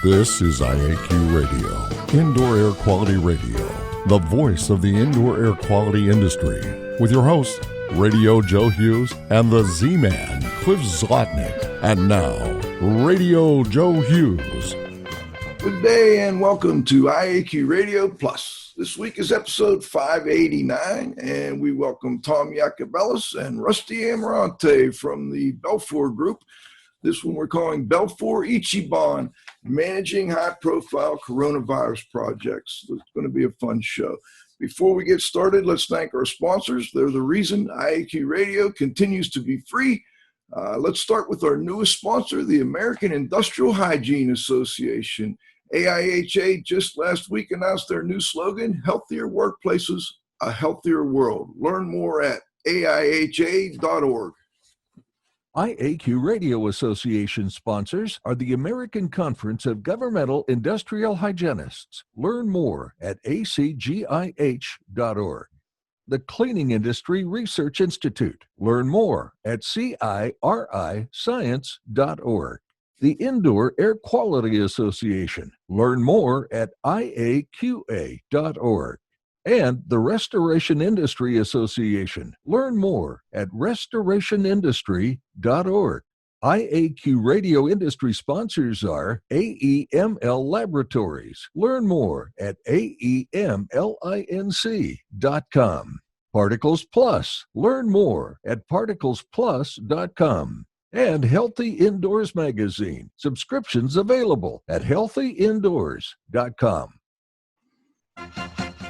This is IAQ Radio, Indoor Air Quality Radio, the voice of the indoor air quality industry, with your hosts, Radio Joe Hughes and the Z-Man, Cliff Zlotnick. And now, Radio Joe Hughes. Good day and welcome to IAQ Radio Plus. This week is episode 589, and we welcome Tom Yacobellis and Rusty Amarante from the BELFOR Group. This one we're calling BELFOR Ichiban, Managing High-Profile Coronavirus Projects. It's going to be a fun show. Before we get started, let's thank our sponsors. They're the reason IAQ Radio continues to be free. Let's start with our newest sponsor, the American Industrial Hygiene Association. AIHA just last week announced their new slogan, Healthier Workplaces, a Healthier World. Learn more at AIHA.org. IAQ Radio Association sponsors are the American Conference of Governmental Industrial Hygienists. Learn more at acgih.org. The Cleaning Industry Research Institute. Learn more at ciriscience.org. The Indoor Air Quality Association. Learn more at iaqa.org. And the Restoration Industry Association. Learn more at restorationindustry.org. IAQ Radio industry sponsors are AEML Laboratories. Learn more at aemlinc.com. Particles Plus. Learn more at particlesplus.com. And Healthy Indoors Magazine. Subscriptions available at healthyindoors.com.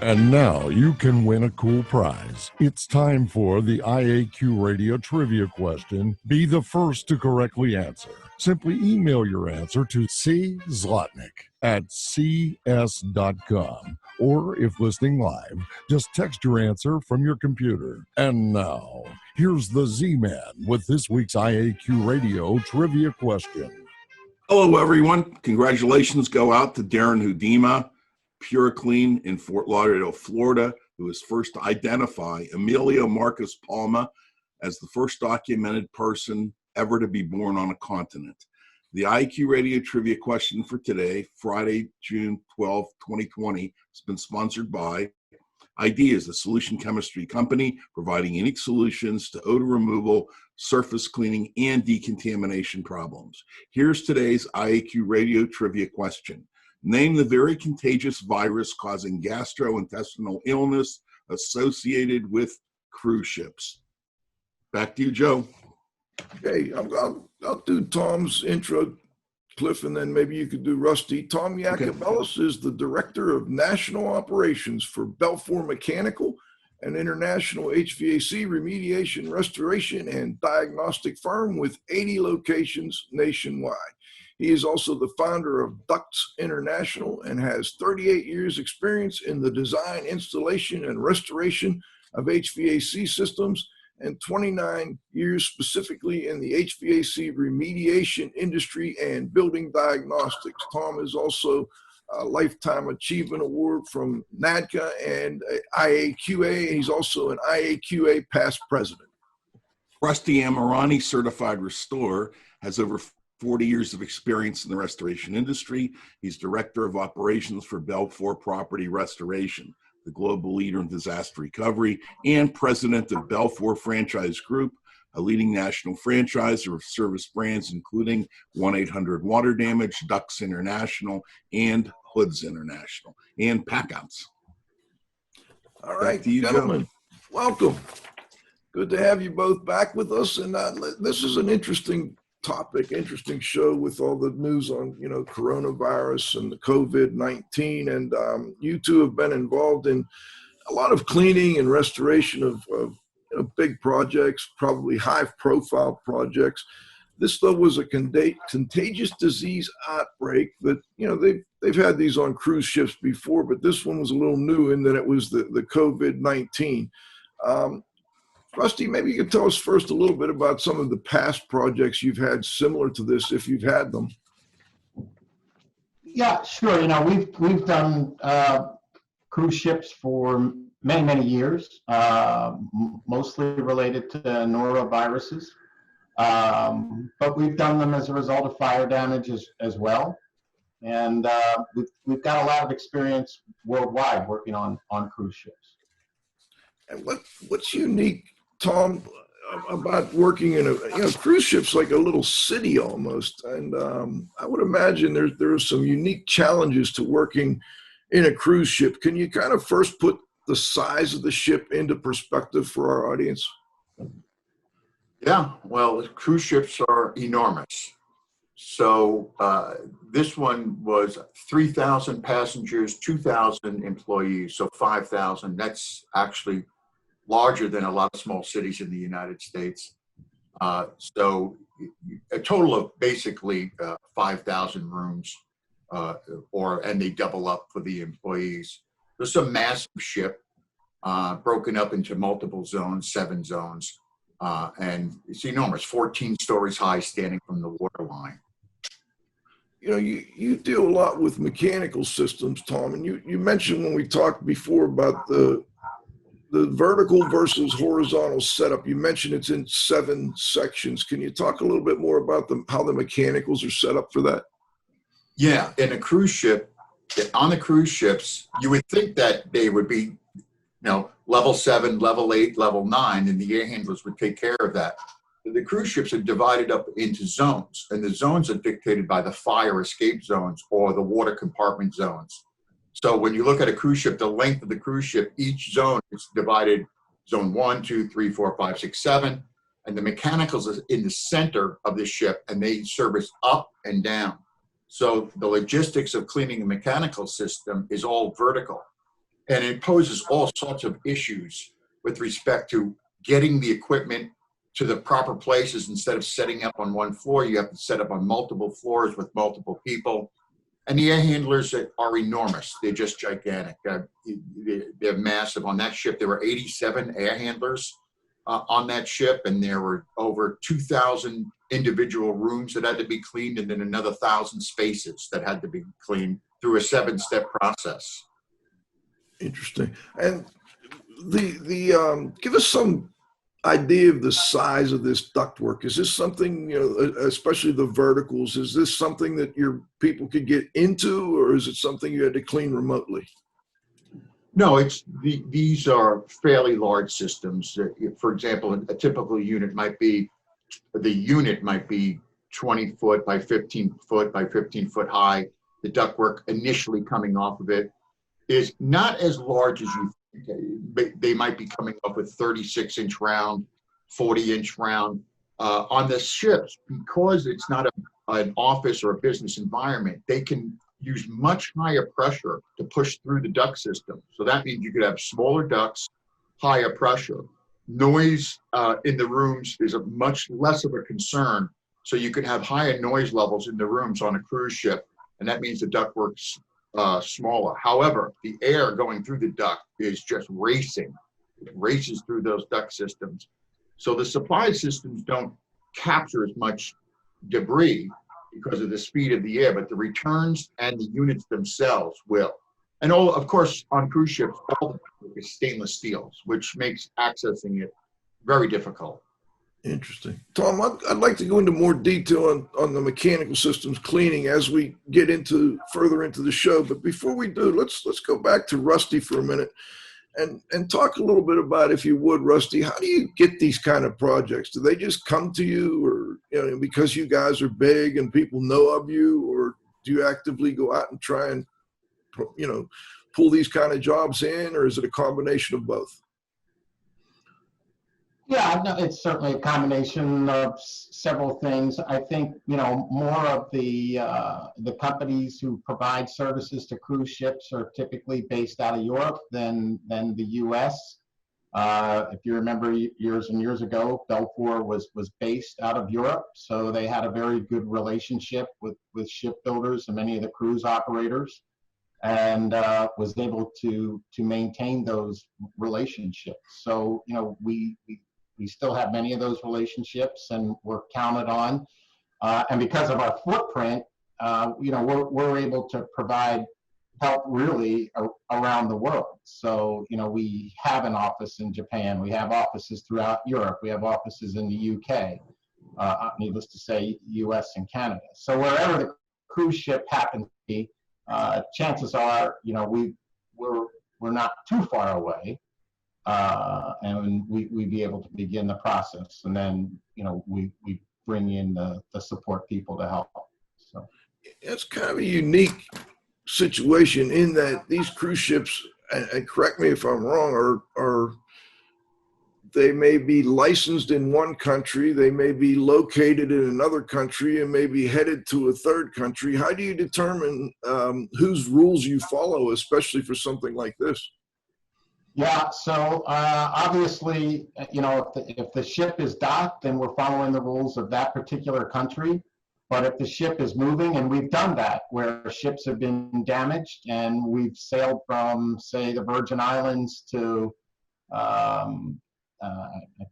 And now you can win a cool prize. It's time for the IAQ Radio Trivia question. Be the first to correctly answer. Simply email your answer to czlotnick@cs.com. Or if listening live, just text your answer from your computer. And now, here's the Z-Man with this week's IAQ Radio Trivia question. Hello, everyone. Congratulations go out to Darren Hudema, Pure Clean in Fort Lauderdale, Florida, who was first to identify Emilio Marcos Palma as the first documented person ever to be born on a continent. The IQ Radio Trivia question for today, Friday, June 12, 2020, has been sponsored by Ideas, a solution chemistry company providing unique solutions to odor removal, surface cleaning, and decontamination problems. Here's today's IAQ Radio Trivia question. Name the very contagious virus causing gastrointestinal illness associated with cruise ships. Back to you, Joe. Okay, I'll do Tom's intro, Cliff, and then maybe you could do Rusty. Tom Yacobellis is the Director of National Operations for BELFOR Mechanical, an international HVAC remediation, restoration, and diagnostic firm with 80 locations nationwide. He is also the founder of DUCTZ International and has 38 years experience in the design, installation, and restoration of HVAC systems and 29 years specifically in the HVAC remediation industry and building diagnostics. Tom is also a Lifetime Achievement Award from NADCA and IAQA. He's also an IAQA past president. Rusty Amarante, certified restorer, has over 40 years of experience in the restoration industry. He's Director of Operations for BELFOR Property Restoration, the global leader in disaster recovery, and President of BELFOR Franchise Group, a leading national franchisor of service brands including 1-800 Damage, DUCTZ International, and HOODZ International, and Packouts. All right, gentlemen, welcome. Good to have you both back with us. And this is an interesting topic, interesting show with all the news on, coronavirus and the COVID-19. And you two have been involved in a lot of cleaning and restoration of big projects, probably high-profile projects. This, though, was a contagious disease outbreak that, they've had these on cruise ships before, but this one was a little new in that it was the COVID-19. Rusty, maybe you could tell us first a little bit about some of the past projects you've had similar to this, if you've had them. Yeah, sure. We've done cruise ships for many years, mostly related to noroviruses. But we've done them as a result of fire damage as well. And we've got a lot of experience worldwide working on cruise ships. And what's unique, Tom, about working in cruise ships like a little city almost? And I would imagine there are some unique challenges to working in a cruise ship. Can you kind of first put the size of the ship into perspective for our audience? Yeah, well, cruise ships are enormous. So this one was 3,000 passengers, 2,000 employees, so 5,000. That's actually larger than a lot of small cities in the United States. So a total of basically 5,000 rooms, and they double up for the employees. There's a massive ship broken up into multiple zones, 7 zones, and it's enormous, 14 stories high, standing from the waterline. You deal a lot with mechanical systems, Tom, and you mentioned when we talked before about the vertical versus horizontal setup. You mentioned it's in 7 sections. Can you talk a little bit more about how the mechanicals are set up for that? Yeah, in a cruise ship, on the cruise ships, you would think that they would be, level 7, level 8, level 9, and the air handlers would take care of that. The cruise ships are divided up into zones, and the zones are dictated by the fire escape zones or the water compartment zones. So when you look at a cruise ship, the length of the cruise ship, each zone is divided zone 1, 2, 3, 4, 5, 6, 7, and the mechanicals is in the center of the ship, and they service up and down. So the logistics of cleaning the mechanical system is all vertical, and it poses all sorts of issues with respect to getting the equipment to the proper places. Instead of setting up on one floor, you have to set up on multiple floors with multiple people. And the air handlers are enormous. They're just gigantic. They're massive. On that ship, there were 87 air handlers on that ship, and there were over 2,000 individual rooms that had to be cleaned, and then another 1,000 spaces that had to be cleaned through a 7-step process. Interesting. And give us some idea of the size of this ductwork. Is this something, especially the verticals, is this something that your people could get into, or is it something you had to clean remotely? No, these are fairly large systems. For example, a typical unit might be 20 foot by 15 foot by 15 foot high. The ductwork initially coming off of it is not as large as you think. They might be coming up with 36-inch round, 40-inch round. On the ships, because it's not an office or a business environment, they can use much higher pressure to push through the duct system. So that means you could have smaller ducts, higher pressure. Noise in the rooms is a much less of a concern. So you could have higher noise levels in the rooms on a cruise ship, and that means the ductwork's smaller. However, the air going through the duct is just racing. It races through those duct systems. So the supply systems don't capture as much debris because of the speed of the air, but the returns and the units themselves will. And of course, on cruise ships, all the ductwork is stainless steels, which makes accessing it very difficult. Interesting. Tom, I'd like to go into more detail on the mechanical systems cleaning as we get further into the show. But before we do, let's go back to Rusty for a minute and talk a little bit about, if you would, Rusty, how do you get these kind of projects? Do they just come to you, or because you guys are big and people know of you, or do you actively go out and try and pull these kind of jobs in, or is it a combination of both? Yeah, no, it's certainly a combination of several things. I think, more of the companies who provide services to cruise ships are typically based out of Europe than the U.S. If you remember years and years ago, BELFOR was based out of Europe, so they had a very good relationship with shipbuilders and many of the cruise operators, and was able to maintain those relationships. So, we still have many of those relationships, and we're counted on. And because of our footprint, we're able to provide help really around the world. So, we have an office in Japan. We have offices throughout Europe. We have offices in the UK, needless to say, US and Canada. So wherever the cruise ship happens to be, chances are, we're not too far away, and we'd be able to begin the process. And then, we bring in the support people to help. So It's kind of a unique situation in that these cruise ships, and correct me if I'm wrong, are they may be licensed in one country, they may be located in another country, and may be headed to a third country. How do you determine whose rules you follow, especially for something like this? Yeah, so obviously, if the ship is docked, then we're following the rules of that particular country. But if the ship is moving, and we've done that, where ships have been damaged, and we've sailed from, say, the Virgin Islands to, I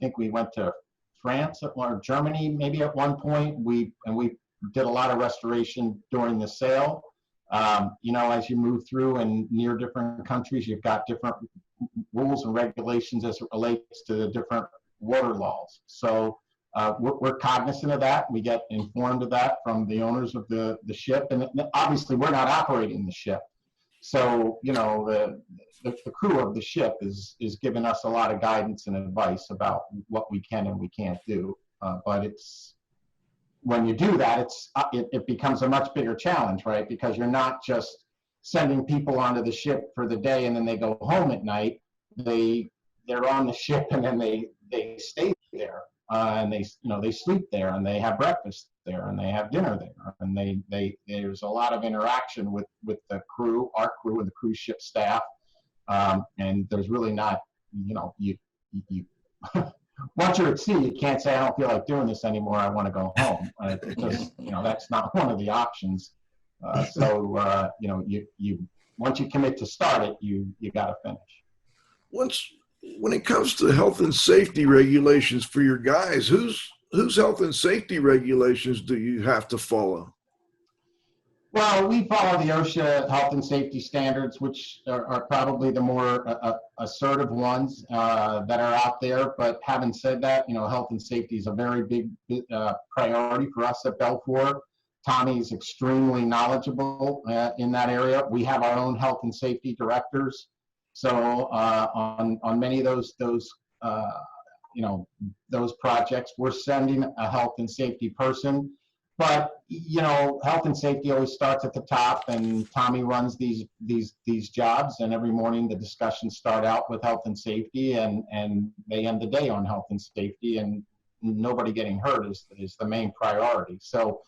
think we went to France or Germany maybe at one point. We did a lot of restoration during the sail. As you move through and near different countries, you've got different rules and regulations as it relates to the different water laws. So we're cognizant of that. We get informed of that from the owners of the ship, and obviously we're not operating the ship. So the crew of the ship is giving us a lot of guidance and advice about what we can and we can't do. But when you do that, it becomes a much bigger challenge, right? Because you're not just sending people onto the ship for the day and then they go home at night. They're on the ship and then they stay there, and they sleep there, and they have breakfast there, and they have dinner there, and there's a lot of interaction with the crew, our crew, and the cruise ship staff. And there's really not, you once you're at sea, you can't say, I don't feel like doing this anymore, I want to go home. Because, that's not one of the options. You once you commit to start it, you got to finish. When it comes to health and safety regulations for your guys, whose health and safety regulations do you have to follow? Well, we follow the OSHA health and safety standards, which are probably the more assertive ones that are out there. But having said that, health and safety is a very big priority for us at BELFOR. Tommy is extremely knowledgeable in that area. We have our own health and safety directors. So on many of those projects, we're sending a health and safety person. But health and safety always starts at the top, and Tommy runs these jobs. And every morning the discussions start out with health and safety, and they end the day on health and safety. And nobody getting hurt is the main priority. So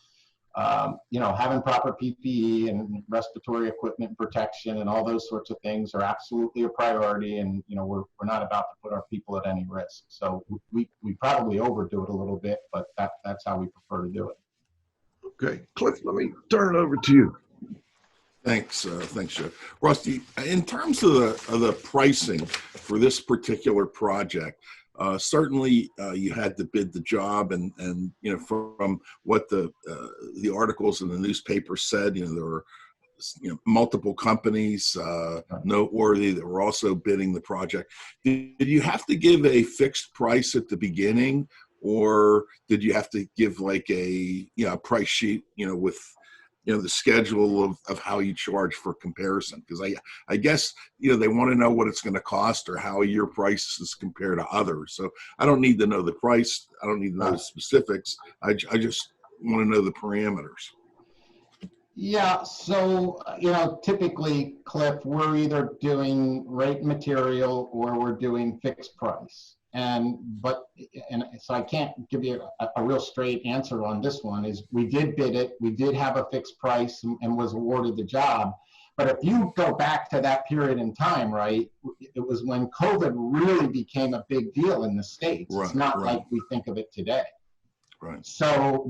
having proper PPE and respiratory equipment and protection and all those sorts of things are absolutely a priority. And we're not about to put our people at any risk. So we probably overdo it a little bit, but that's how we prefer to do it. Okay, Cliff, let me turn it over to you. Thanks, Joe. Rusty, in terms of the pricing for this particular project, certainly you had to bid the job, and from what the articles in the newspaper said, there were multiple companies noteworthy that were also bidding the project. Did you have to give a fixed price at the beginning, or did you have to give like a price sheet with the schedule of how you charge for comparison? Because I guess they want to know what it's going to cost or how your prices compare to others. So I don't need to know the price, I don't need to know the specifics, I just want to know the parameters. Yeah, so typically, Cliff, we're either doing rate material or we're doing fixed price. And so I can't give you a real straight answer on this one. Is we did bid it, we did have a fixed price and was awarded the job. But if you go back to that period in time, right, it was when COVID really became a big deal in the States. Right, it's not like we think of it today. Right. So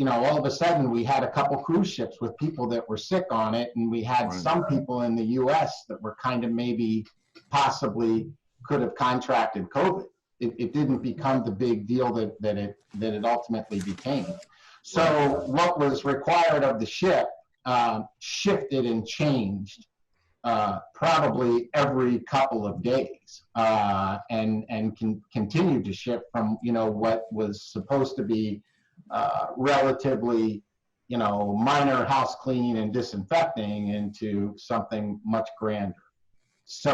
all of a sudden we had a couple cruise ships with people that were sick on it, and we had some people in the US that were kind of maybe possibly could have contracted COVID. It didn't become the big deal that it ultimately became. So what was required of the ship shifted and changed probably every couple of days, and continued to shift from what was supposed to be relatively you know, minor house cleaning and disinfecting into something much grander. So,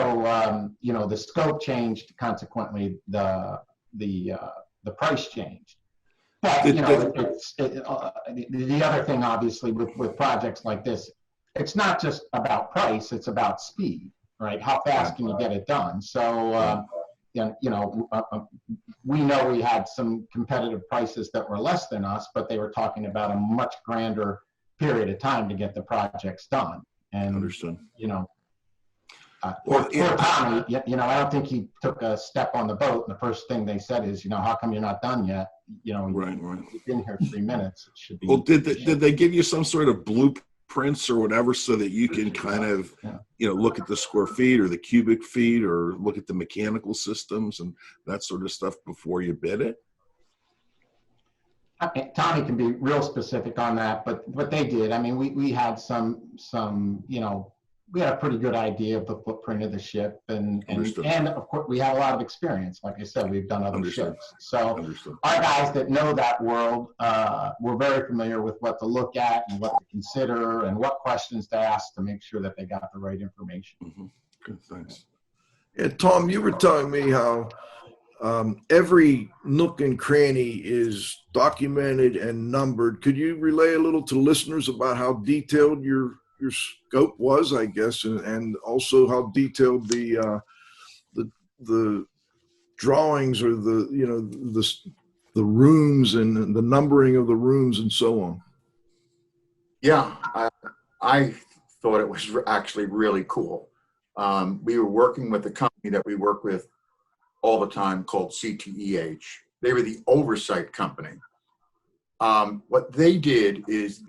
you know, the scope changed, consequently, the price changed. But, you know, the other thing, obviously, with projects like this, it's not just about price, it's about speed, right? How fast can you get it done? So, we know we had some competitive prices that were less than us, but they were talking about a much grander period of time to get the projects done. And, Understood. you know, poor Tommy, you know, I don't think he took a step on the boat. And the first thing they said is, you know, how come you're not done yet? You know, Right. You've been here 3 minutes. It should be. Well, did they give you some sort of blueprints or whatever so that you can kind of, you know, look at the square feet or the cubic feet or look at the mechanical systems and that sort of stuff before you bid it? Tommy can be real specific on that, but what they did, I mean, we had some, you know, we had a pretty good idea of the footprint of the ship, and of course we had a lot of experience. Like I said, we've done other ships. So our guys that know that world were very familiar with what to look at and what to consider and what questions to ask to make sure that they got the right information. Mm-hmm. Good, thanks. Yeah, Tom, you were telling me how every nook and cranny is documented and numbered. Could you relay a little to listeners about how detailed your scope was, I guess, and also how detailed the drawings or the rooms and the numbering of the rooms and so on? Yeah, I thought it was actually really cool. We were working with a company that we work with all the time called CTEH. They were the oversight company. What they did is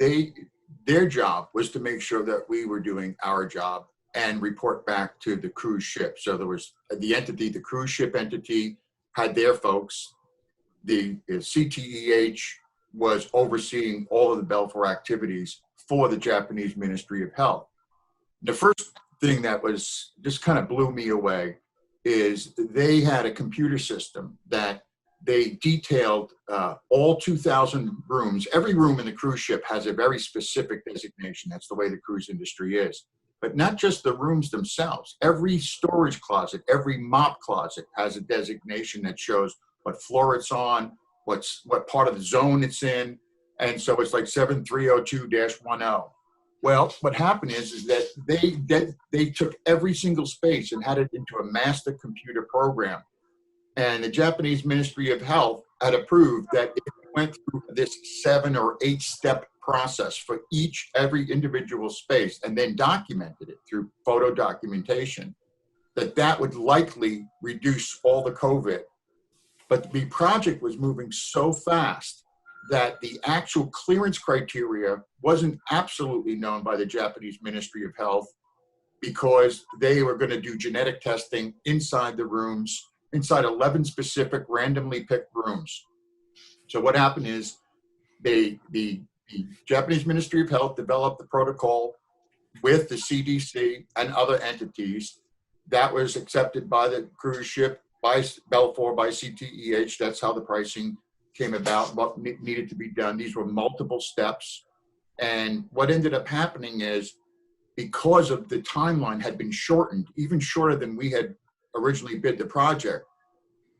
their job was to make sure that we were doing our job and report back to the cruise ship. So there was the cruise ship entity had their folks. The CTEH was overseeing all of the BELFOR activities for the Japanese Ministry of Health. The first thing that was just kind of blew me away is they had a computer system that they detailed all 2,000 rooms. Every room in the cruise ship has a very specific designation. That's the way the cruise industry is. But not just the rooms themselves. Every storage closet, every mop closet has a designation that shows what floor it's on, what part of the zone it's in. And so it's like 7302-10. Well, what happened is that they took every single space and had it into a master computer program. And the Japanese Ministry of Health had approved that if we went through this 7 or 8 step process for every individual space and then documented it through photo documentation, that would likely reduce all the COVID. But the project was moving so fast that the actual clearance criteria wasn't absolutely known by the Japanese Ministry of Health, because they were going to do genetic testing inside the rooms, inside 11 specific randomly picked rooms. So what happened is the Japanese Ministry of Health developed the protocol with the CDC and other entities that was accepted by the cruise ship, by BELFOR, by CTEH. That's how the pricing came about, what needed to be done. These were multiple steps. And what ended up happening is, because of the timeline had been shortened, even shorter than we had originally bid the project,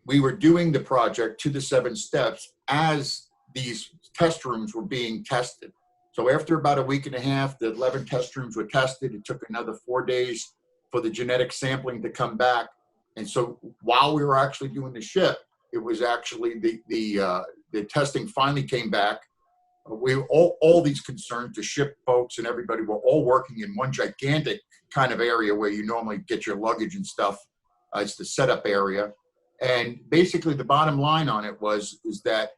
we were doing the project to the 7 steps as these test rooms were being tested. So after about a week and a half, the 11 test rooms were tested. It took another 4 days for the genetic sampling to come back. And so while we were actually doing the ship, it was actually the testing finally came back. We all these concerns, the ship folks and everybody were all working in one gigantic kind of area where you normally get your luggage and stuff. It's the setup area. And basically the bottom line on it is that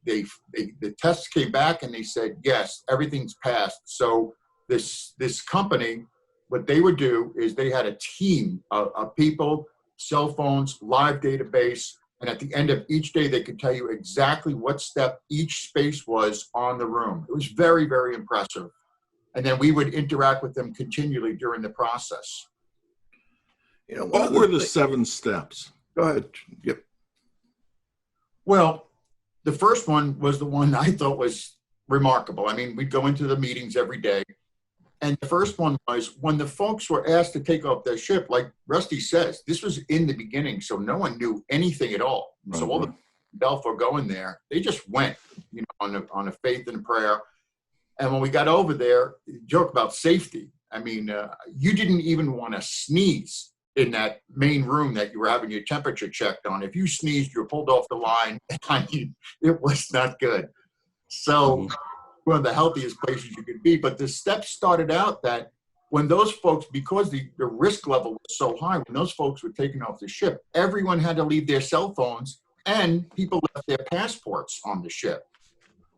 the tests came back and they said, yes, everything's passed. So this company, what they would do is they had a team of people, cell phones, live database, and at the end of each day, they could tell you exactly what step each space was on the room. It was very, very impressive. And then we would interact with them continually during the process. You know, what were the 7 steps? Go ahead. Yep. Well, the first one was the one I thought was remarkable. I mean, we'd go into the meetings every day. And the first one was when the folks were asked to take off their ship, like Rusty says, this was in the beginning, so no one knew anything at all. So all the BELFOR going there, they just went, you know, on a faith and prayer. And when we got over there, joke about safety. I mean, you didn't even want to sneeze in that main room that you were having your temperature checked on. If you sneezed, you were pulled off the line. I mean, it was not good. So one of the healthiest places you could be. But the steps started out that when those folks, because the risk level was so high, when those folks were taken off the ship, everyone had to leave their cell phones and people left their passports on the ship.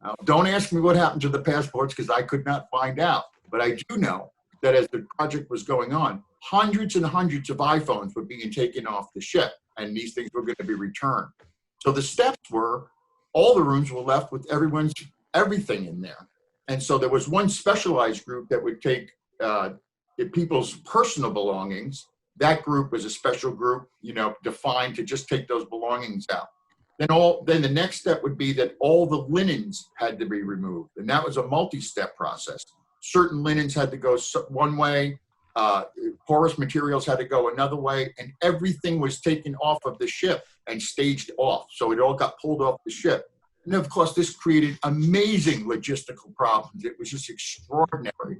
Now, don't ask me what happened to the passports because I could not find out. But I do know that as the project was going on, hundreds and hundreds of iPhones were being taken off the ship and these things were going to be returned. So the steps were, all the rooms were left with everyone's everything in there. And so there was one specialized group that would take people's personal belongings. That group was a special group, you know, defined to just take those belongings out. Then the next step would be that all the linens had to be removed. And that was a multi-step process. Certain linens had to go one way, porous materials had to go another way, and everything was taken off of the ship and staged off. So it all got pulled off the ship. And of course, this created amazing logistical problems. It was just extraordinary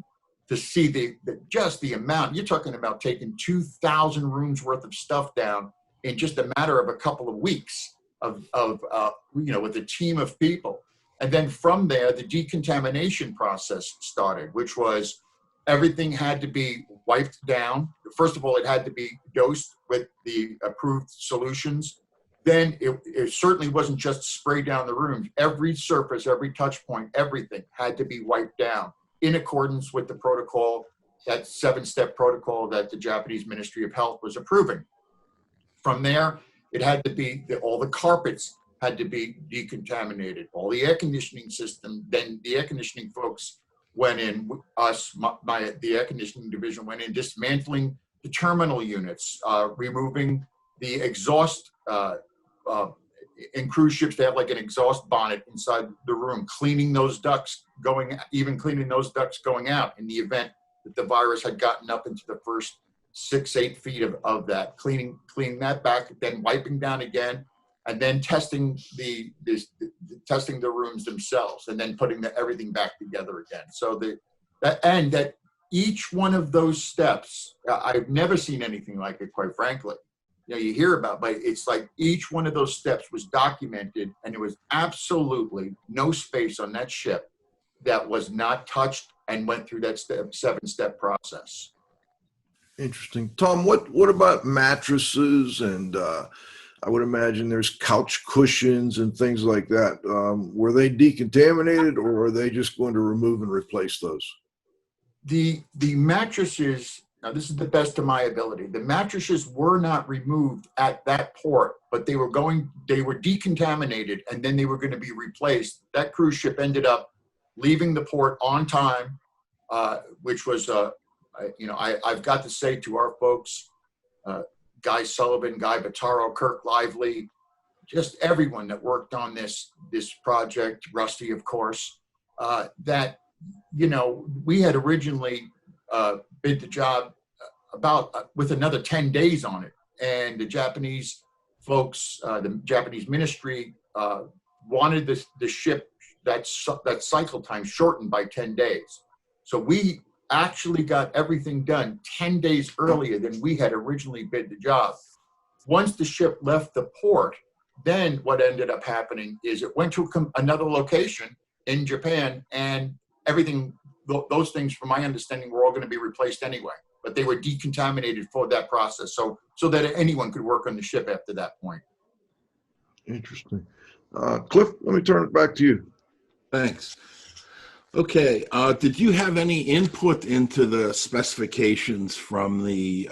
to see just the amount. You're talking about taking 2,000 rooms worth of stuff down in just a matter of a couple of weeks of you know, with a team of people. And then from there, the decontamination process started, which was everything had to be wiped down. First of all, it had to be dosed with the approved solutions. Then it certainly wasn't just spray down the rooms. Every surface, every touch point, everything had to be wiped down in accordance with the protocol, that 7-step protocol that the Japanese Ministry of Health was approving. From there, it had to be, all the carpets had to be decontaminated. All the air conditioning system, then the air conditioning folks went in, the air conditioning division went in, dismantling the terminal units, removing the exhaust. In cruise ships, they have like an exhaust bonnet inside the room, cleaning those ducts cleaning those ducts going out in the event that the virus had gotten up into the first 6-8 feet of that, cleaning that back, then wiping down again, and then testing the rooms themselves, and then putting everything back together again. So that each one of those steps, I've never seen anything like it, quite frankly. You know, you hear about, but it's like each one of those steps was documented, and there was absolutely no space on that ship that was not touched and went through that 7-step process. Interesting. Tom, what about mattresses? And I would imagine there's couch cushions and things like that. Were they decontaminated, or are they just going to remove and replace those? The mattresses, now this is the best of my ability, the mattresses were not removed at that port, but they were decontaminated, and then they were going to be replaced. That cruise ship ended up leaving the port on time, which was, you know, I've got to say to our folks, Guy Sullivan, Guy Bottaro, Kirk Lively, just everyone that worked on this project, Rusty, of course, that, you know, we had originally bid the job with another 10 days on it. And the Japanese folks, the Japanese ministry wanted the ship, that cycle time shortened by 10 days. So we actually got everything done 10 days earlier than we had originally bid the job. Once the ship left the port, then what ended up happening is it went to another location in Japan, and everything, those things, from my understanding, were all going to be replaced anyway, but they were decontaminated for that process, so that anyone could work on the ship after that point. Interesting. Cliff, let me turn it back to you. Thanks. Okay. Did you have any input into the specifications from the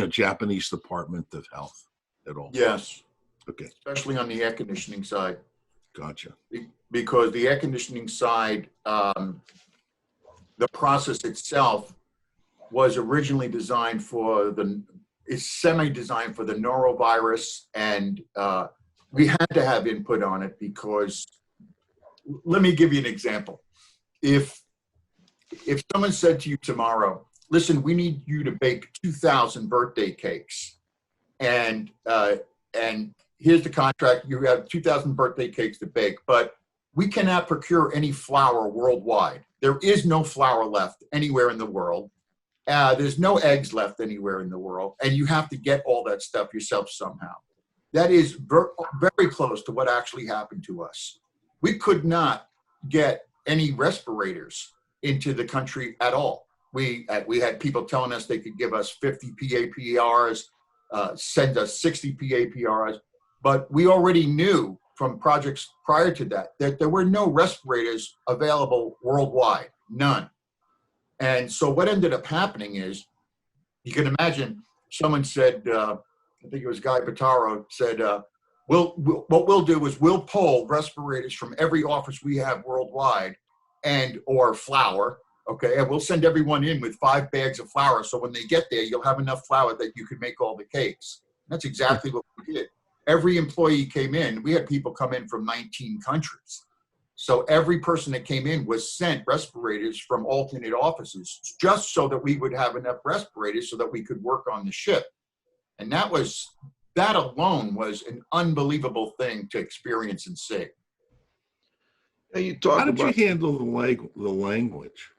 Japanese Department of Health at all? Yes. Okay. Especially on the air conditioning side. Gotcha. Because the air conditioning side, the process itself was originally designed is semi-designed for the norovirus, and we had to have input on it because let me give you an example. If someone said to you tomorrow, listen, we need you to bake 2,000 birthday cakes, and here's the contract, you have 2,000 birthday cakes to bake, but we cannot procure any flour worldwide. There is no flour left anywhere in the world. There's no eggs left anywhere in the world, and you have to get all that stuff yourself somehow. That is very close to what actually happened to us. We could not get any respirators into the country at all. We had people telling us they could give us 50 PAPRs, send us 60 PAPRs, but we already knew from projects prior to that there were no respirators available worldwide, none. And so what ended up happening is, you can imagine someone said, I think it was Guy Bataro said, what we'll do is we'll pull respirators from every office we have worldwide or flour, okay, and we'll send everyone in with 5 bags of flour, so when they get there, you'll have enough flour that you can make all the cakes. That's exactly what we did. Every employee came in. We had people come in from 19 countries. So every person that came in was sent respirators from alternate offices, just so that we would have enough respirators so that we could work on the ship. And that alone was an unbelievable thing to experience and see. And you talk How did about you handle the language?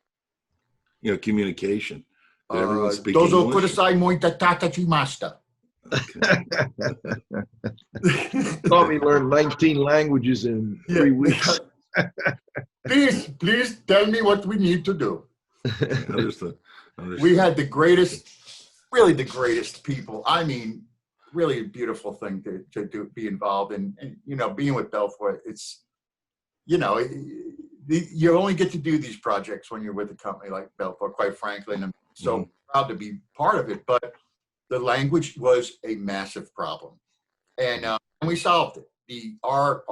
You know, communication. Did everyone speak Dozo English? kudasai moita tatachimashita. Tommy learned 19 languages in 3 weeks. Please tell me what we need to do. Understood. We had really the greatest people. I mean, really a beautiful thing to be involved in. And, you know, being with BELFOR, it's, you know, you only get to do these projects when you're with a company like BELFOR, quite frankly, and I'm so proud to be part of it. But the language was a massive problem, and we solved it. Our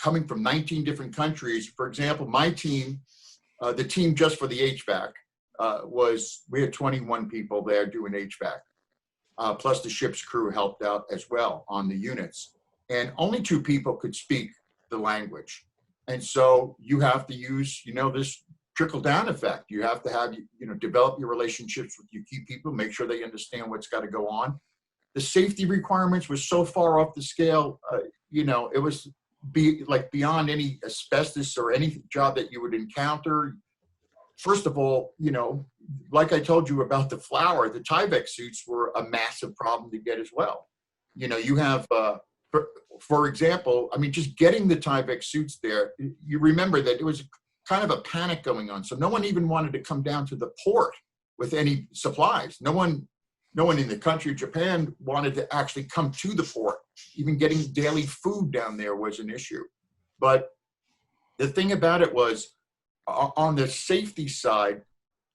coming from 19 different countries, for example, my team, the team just for the HVAC we had 21 people there doing HVAC, plus the ship's crew helped out as well on the units, and only 2 people could speak the language. And so you have to use, you know, this trickle down effect. You have to have, you know, develop your relationships with your key people, make sure they understand what's got to go on. The safety requirements were so far off the scale, you know, it was beyond any asbestos or any job that you would encounter. First of all, you know, like I told you about the flour, the Tyvek suits were a massive problem to get as well. You know, you have, for example, I mean, just getting the Tyvek suits there, you remember that it was kind of a panic going on. So no one even wanted to come down to the port with any supplies. No one in the country of Japan wanted to actually come to the port. Even getting daily food down there was an issue. But the thing about it was, on the safety side,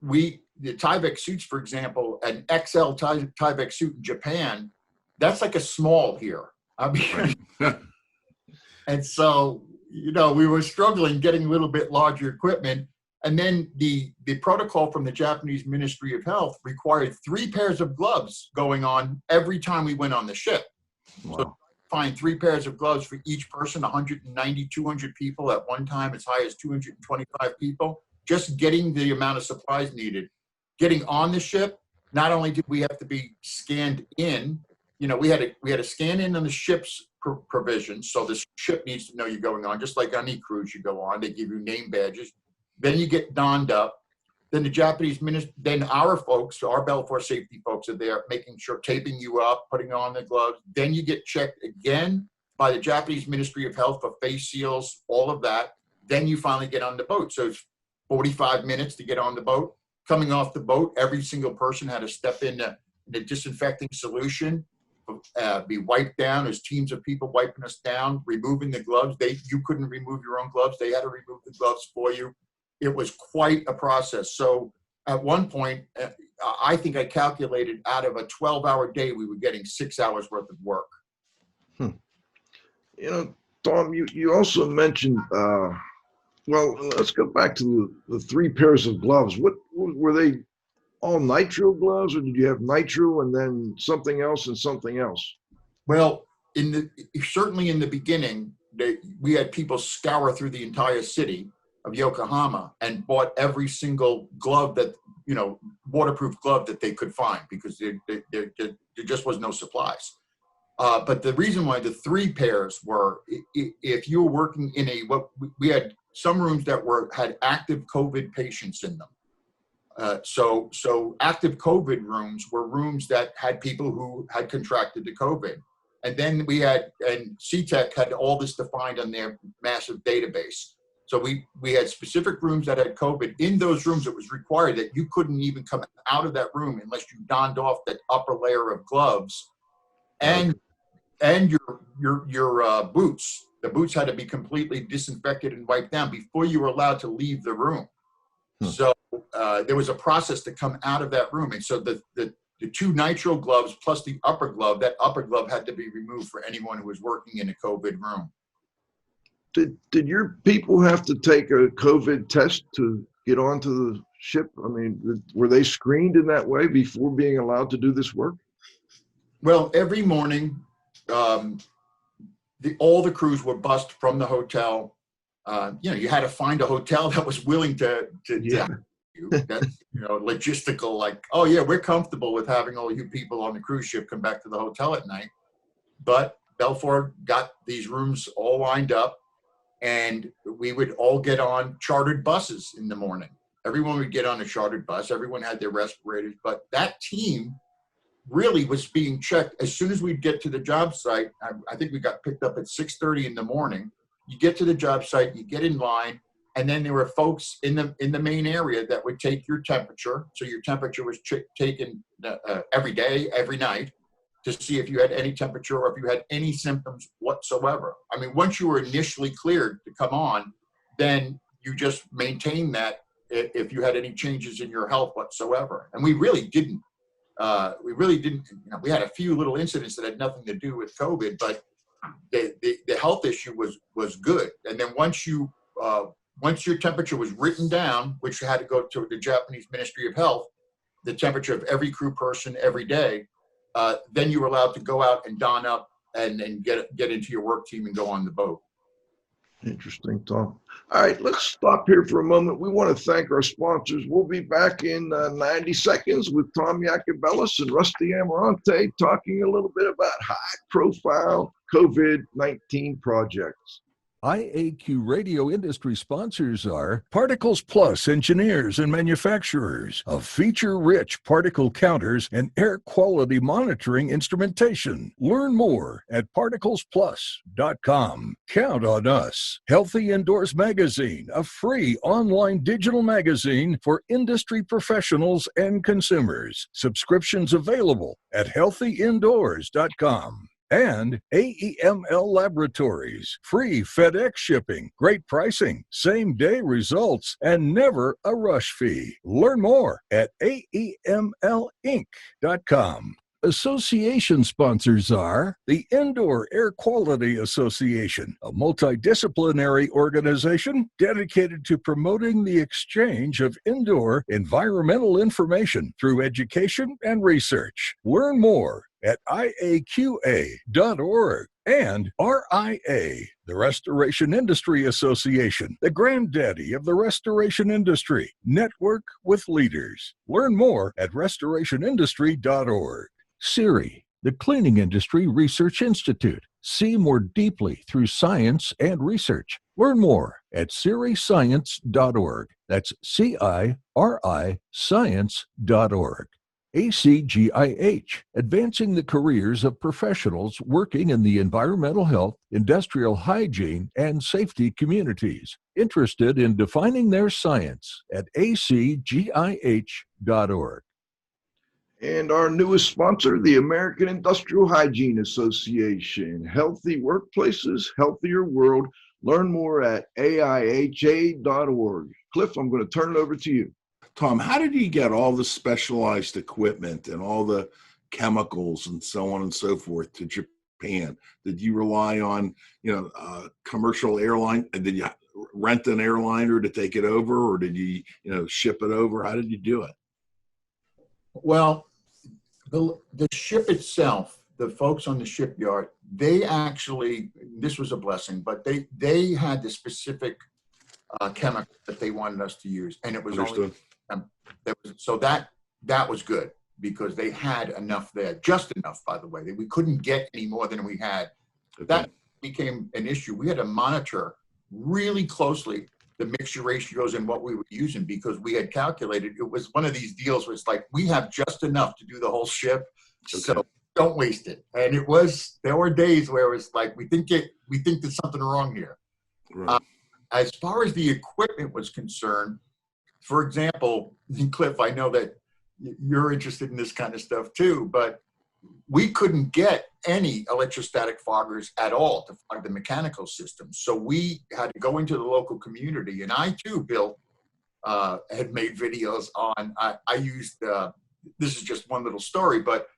the Tyvek suits, for example, an XL Tyvek suit in Japan, that's like a small here. I mean, and so, you know, we were struggling getting a little bit larger equipment. And then the protocol from the Japanese Ministry of Health required 3 pairs of gloves going on every time we went on the ship. Wow. So find 3 pairs of gloves for each person, 190, 200 people at one time, as high as 225 people, just getting the amount of supplies needed. Getting on the ship, not only did we have to be scanned in, you know, we had to scan in on the ship's provisions. So the ship needs to know you're going on, just like any cruise you go on. They give you name badges. Then you get donned up. Then the Japanese minister, then our folks, our BELFOR safety folks are there making sure, taping you up, putting on the gloves. Then you get checked again by the Japanese Ministry of Health for face seals, all of that. Then you finally get on the boat. So it's 45 minutes to get on the boat. Coming off the boat, every single person had to step in the disinfecting solution, be wiped down. There's teams of people wiping us down, removing the gloves. You couldn't remove your own gloves. They had to remove the gloves for you. It was quite a process. So at one point, I think I calculated out of a 12-hour day, we were getting 6 hours worth of work. You know, Tom, you also mentioned, well, let's go back to the 3 pairs of gloves. What were they, all nitro gloves, or did you have nitro and then something else and something else? Well, certainly in the beginning, we had people scour through the entire city of Yokohama and bought every single glove that, waterproof glove that they could find, because there just was no supplies. But the reason why the 3 pairs were, if you were working in we had some rooms that had active COVID patients in them. So active COVID rooms were rooms that had people who had contracted the COVID. And then and CTEC had all this defined on their massive database. So we had specific rooms that had COVID. In those rooms, it was required that you couldn't even come out of that room unless you donned off that upper layer of gloves and your boots. The boots had to be completely disinfected and wiped down before you were allowed to leave the room. So there was a process to come out of that room. And so the 2 nitrile gloves plus the upper glove, that upper glove had to be removed for anyone who was working in a COVID room. Did your people have to take a COVID test to get onto the ship? I mean, were they screened in that way before being allowed to do this work? Well, every morning, all the crews were bussed from the hotel. You had to find a hotel that was willing to you. That's, logistical, like, oh yeah, we're comfortable with having all you people on the cruise ship come back to the hotel at night. But BELFOR got these rooms all lined up, and we would all get on chartered buses in the morning. Everyone would get on a chartered bus. Everyone had their respirators, but that team really was being checked as soon as we'd get to the job site. I think we got picked up at 6:30 in the morning. You get to the job site, you get in line, and then there were folks in the main area that would take your temperature. So your temperature was taken every day, every night, to see if you had any temperature or if you had any symptoms whatsoever. I mean, once you were initially cleared to come on, then you just maintain that if you had any changes in your health whatsoever. And we really didn't. We had a few little incidents that had nothing to do with COVID, but the health issue was good. And then once your temperature was written down, which you had to go to the Japanese Ministry of Health, the temperature of every crew person every day, then you were allowed to go out and don up and get into your work team and go on the boat. Interesting, Tom. All right, let's stop here for a moment. We want to thank our sponsors. We'll be back in 90 seconds with Tom Yacobellis and Rusty Amarante talking a little bit about high-profile COVID-19 projects. IAQ radio industry sponsors are Particles Plus engineers and manufacturers of feature-rich particle counters and air quality monitoring instrumentation. Learn more at particlesplus.com. Count on us. Healthy Indoors Magazine, a free online digital magazine for industry professionals and consumers. Subscriptions available at healthyindoors.com. And AEML Laboratories, free FedEx shipping, great pricing, same-day results, and never a rush fee. Learn more at AEMLinc.com. Association sponsors are the Indoor Air Quality Association, a multidisciplinary organization dedicated to promoting the exchange of indoor environmental information through education and research. Learn more at IAQA.org. And RIA, the Restoration Industry Association, the granddaddy of the restoration industry. Network with leaders. Learn more at restorationindustry.org. CIRI, the Cleaning Industry Research Institute. See more deeply through science and research. Learn more at ciriscience.org. That's CIRI science.org. ACGIH, advancing the careers of professionals working in the environmental health, industrial hygiene, and safety communities. Interested in defining their science at acgih.org. And our newest sponsor, the American Industrial Hygiene Association. Healthy workplaces, healthier world. Learn more at AIHA.org. Cliff, I'm going to turn it over to you. Tom, how did you get all the specialized equipment and all the chemicals and so on and so forth to Japan? Did you rely on, commercial airline? Did you rent an airliner to take it over, or did you, ship it over? How did you do it? Well, the ship itself the folks on the shipyard, they actually, this was a blessing, but they had the specific chemical that they wanted us to use, and it was Understood. so that was good because they had enough there, just enough, by the way. We couldn't get any more than we had. Okay. That became an issue. We had to monitor really closely the mixture ratios and what we were using because we had calculated. It was one of these deals where it's like, we have just enough to do the whole ship, so don't waste it. And there were days where it was like, we think there's something wrong here. Right. As far as the equipment was concerned, for example, Cliff, I know that you're interested in this kind of stuff too, but we couldn't get any electrostatic foggers at all to fog the mechanical system. So we had to go into the local community, and I too, Bill, had made videos on, I used, this is just one little story, but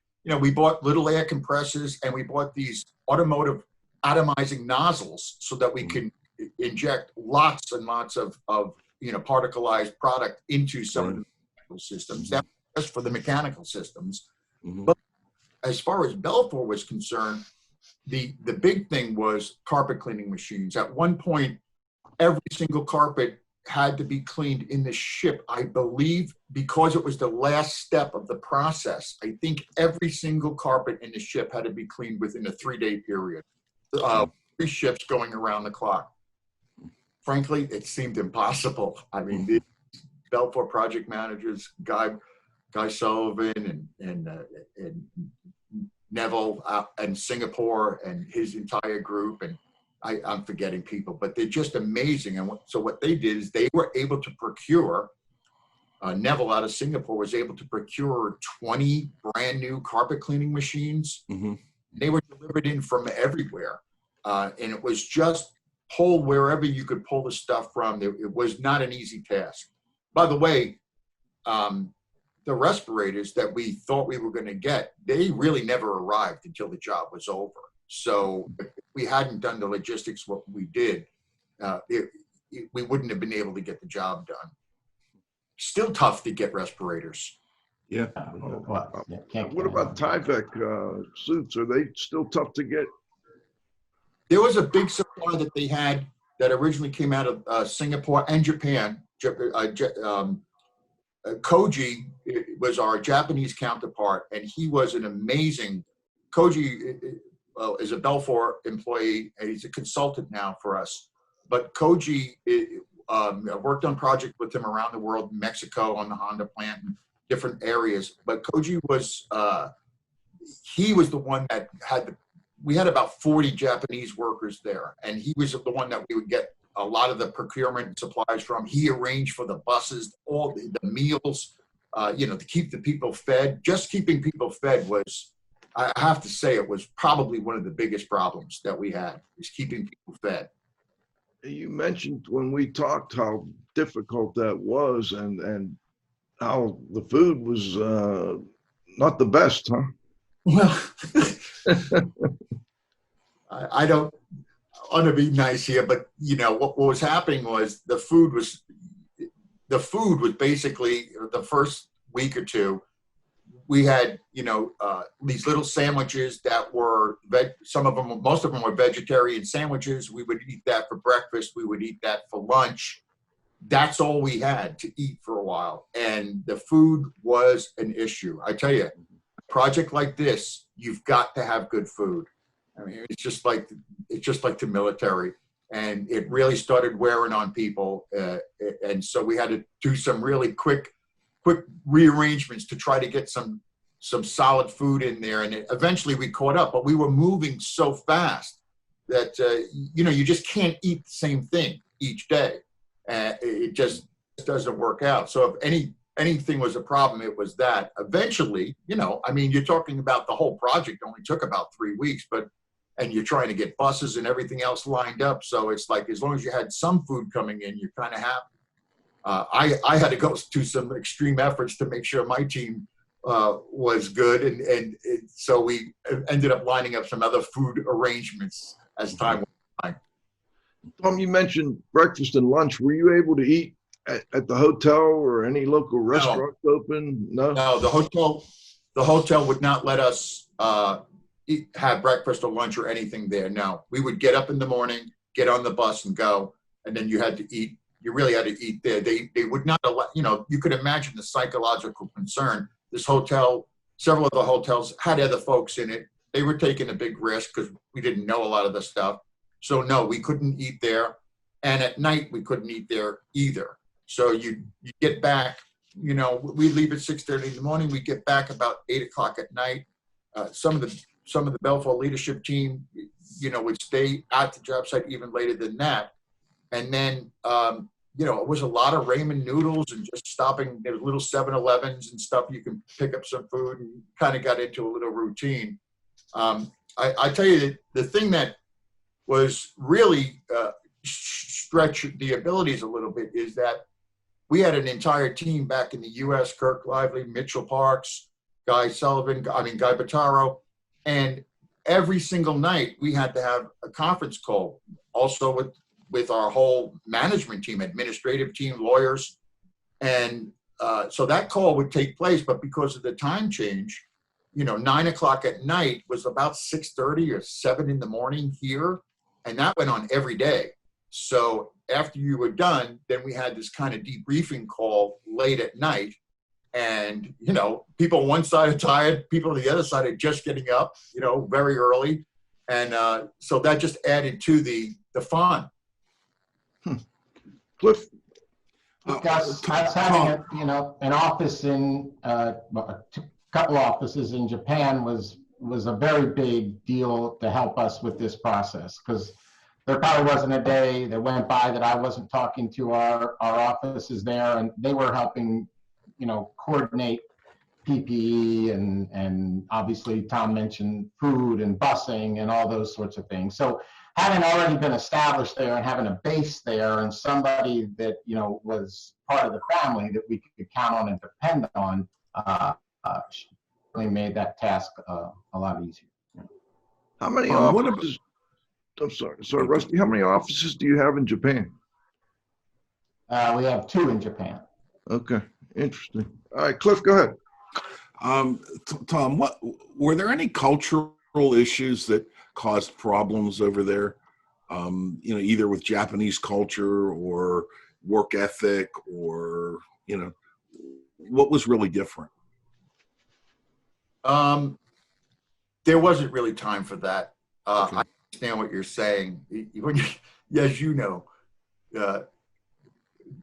we bought little air compressors and we bought these automotive atomizing nozzles so that we can inject lots and lots of particleized product into some of the mechanical systems. That's just for the mechanical systems. But as far as BELFOR was concerned, the big thing was carpet cleaning machines. At one point, every single carpet had to be cleaned in the ship, I believe, because it was the last step of the process. I think every single carpet in the ship had to be cleaned within a 3-day period. 3 ships going around the clock. Frankly, it seemed impossible. I mean, the BELFOR project managers, Guy Sullivan and Neville and Singapore and his entire group, and I'm forgetting people, but they're just amazing. And so what they did is they were able to procure, Neville out of Singapore was able to procure 20 brand new carpet cleaning machines. They were delivered in from everywhere. And it was just pull wherever you could pull the stuff from. It was not an easy task. By the way, the respirators that we thought we were going to get, they really never arrived until the job was over. So if we hadn't done the logistics what we did, we wouldn't have been able to get the job done. Still tough to get respirators. Yeah. What about Tyvek suits? Are they still tough to get? There was a big supply that they had that originally came out of Singapore and Japan. Koji was our Japanese counterpart, and he was an amazing. Koji is a BELFOR employee, and he's a consultant now for us. But Koji worked on projects with him around the world, Mexico on the Honda plant, and different areas. But Koji was, he was the one that we had about 40 Japanese workers there, and he was the one that we would get a lot of the procurement supplies from. He arranged for the buses, all the meals, to keep the people fed. Just keeping people fed was, I have to say, it was probably one of the biggest problems that we had, is keeping people fed. You mentioned when we talked how difficult that was and how the food was not the best, huh? Well, I don't want to be nice here, but what was happening was the food was basically the first week or two. We had these little sandwiches that were most of them were vegetarian sandwiches. We would eat that for breakfast. We would eat that for lunch. That's all we had to eat for a while, and the food was an issue. I tell you, a project like this, you've got to have good food. I mean, it's just like the military, and it really started wearing on people, and so we had to do some really quick rearrangements to try to get some solid food in there, and eventually we caught up. But we were moving so fast that you just can't eat the same thing each day. It just doesn't work out. So if anything was a problem, it was that. Eventually, you're talking about the whole project only took about 3 weeks, and you're trying to get buses and everything else lined up. So it's like, as long as you had some food coming in, you're kind of happy. I had to go through some extreme efforts to make sure my team was good. And so we ended up lining up some other food arrangements as time went by. Tom, you mentioned breakfast and lunch. Were you able to eat at the hotel or any local restaurants open? No, the hotel would not let us have breakfast or lunch or anything there. No, we would get up in the morning, get on the bus and go, and then you had to eat. You really had to eat there. They would not allow, you could imagine the psychological concern. This hotel, several of the hotels had other folks in it. They were taking a big risk because we didn't know a lot of the stuff. So no, we couldn't eat there. And at night, we couldn't eat there either. So you get back, we leave at 6:30 in the morning. We get back about 8 o'clock at night. Some of the BELFOR leadership team, would stay at the job site even later than that. And then, it was a lot of ramen noodles and just stopping. There was little 7-Elevens and stuff. You can pick up some food and kind of got into a little routine. I tell you that the thing that was really stretched the abilities a little bit is that we had an entire team back in the U.S., Kirk Lively, Mitchell Parks, Guy Bottaro, and every single night we had to have a conference call also with our whole management team, administrative team, lawyers. And so that call would take place, but because of the time change, 9 o'clock at night was about 6:30 or 7 in the morning here. And that went on every day. So after you were done, then we had this kind of debriefing call late at night. And, people on one side are tired, people on the other side are just getting up, very early. And so that just added to the fun. Cliff? Us having an office in a couple offices in Japan was a very big deal to help us with this process, because there probably wasn't a day that went by that I wasn't talking to our offices there, and they were helping coordinate PPE and obviously Tom mentioned food and busing and all those sorts of things. So having already been established there and having a base there and somebody that, was part of the family that we could count on and depend on, really made that task a lot easier. How many offices? I'm sorry, Rusty. How many offices do you have in Japan? We have 2 in Japan. Okay, interesting. All right, Cliff, go ahead. Tom, were there any cultural issues that caused problems over there? Either with Japanese culture or work ethic, or what was really different? There wasn't really time for that. Okay. I understand what you're saying. As you know,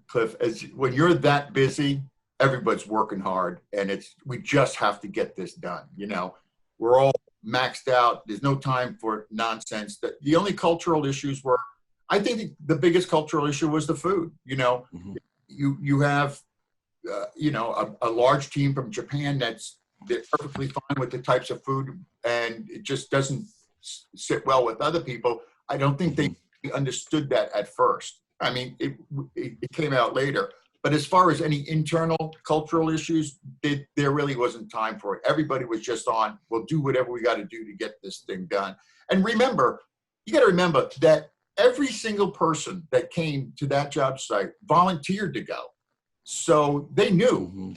Cliff, when you're that busy, everybody's working hard, and we just have to get this done. We're all maxed out. There's no time for nonsense. The only cultural issues were, I think the biggest cultural issue was the food. Mm-hmm. You have, a large team from Japan they're perfectly fine with the types of food, and it just doesn't sit well with other people. I don't think they understood that at first. I mean, it came out later. But as far as any internal cultural issues, there really wasn't time for it. Everybody was just on, we'll do whatever we got to do to get this thing done. And you got to remember that every single person that came to that job site volunteered to go. So they knew.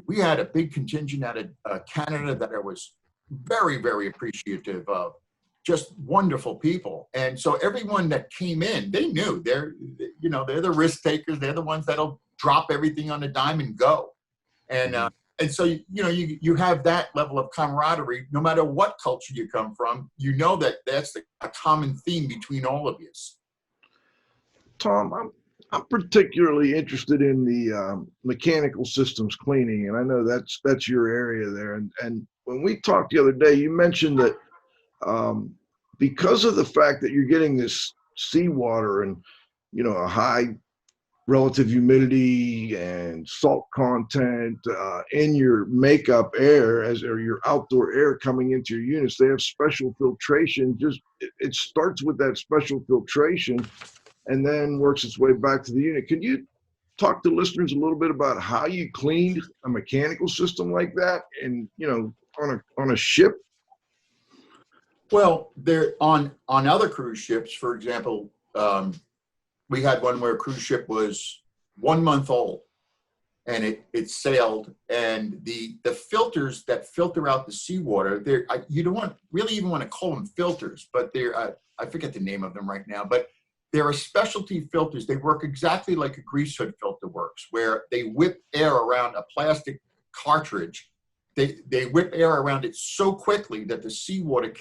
We had a big contingent out of Canada that I was very, very appreciative of. Just wonderful people. And so everyone that came in, they knew they're the risk takers. They're the ones that'll drop everything on a dime and go. And so, you have that level of camaraderie, no matter what culture you come from, that's a common theme between all of you. Tom, I'm particularly interested in the mechanical systems cleaning, and I know that's your area there. And when we talked the other day, you mentioned that because of the fact that you're getting this seawater and a high relative humidity and salt content in your makeup air or your outdoor air coming into your units, they have special filtration. It starts with that special filtration and then works its way back to the unit. Can you talk to listeners a little bit about how you cleaned a mechanical system like that and on a ship? Well, there on other cruise ships, for example, we had one where a cruise ship was 1 month old, and it sailed, and the filters that filter out the seawater, you don't really even want to call them filters, but they're I forget the name of them right now, but there are specialty filters. They work exactly like a grease hood filter works, where they whip air around a plastic cartridge. They whip air around it so quickly that the seawater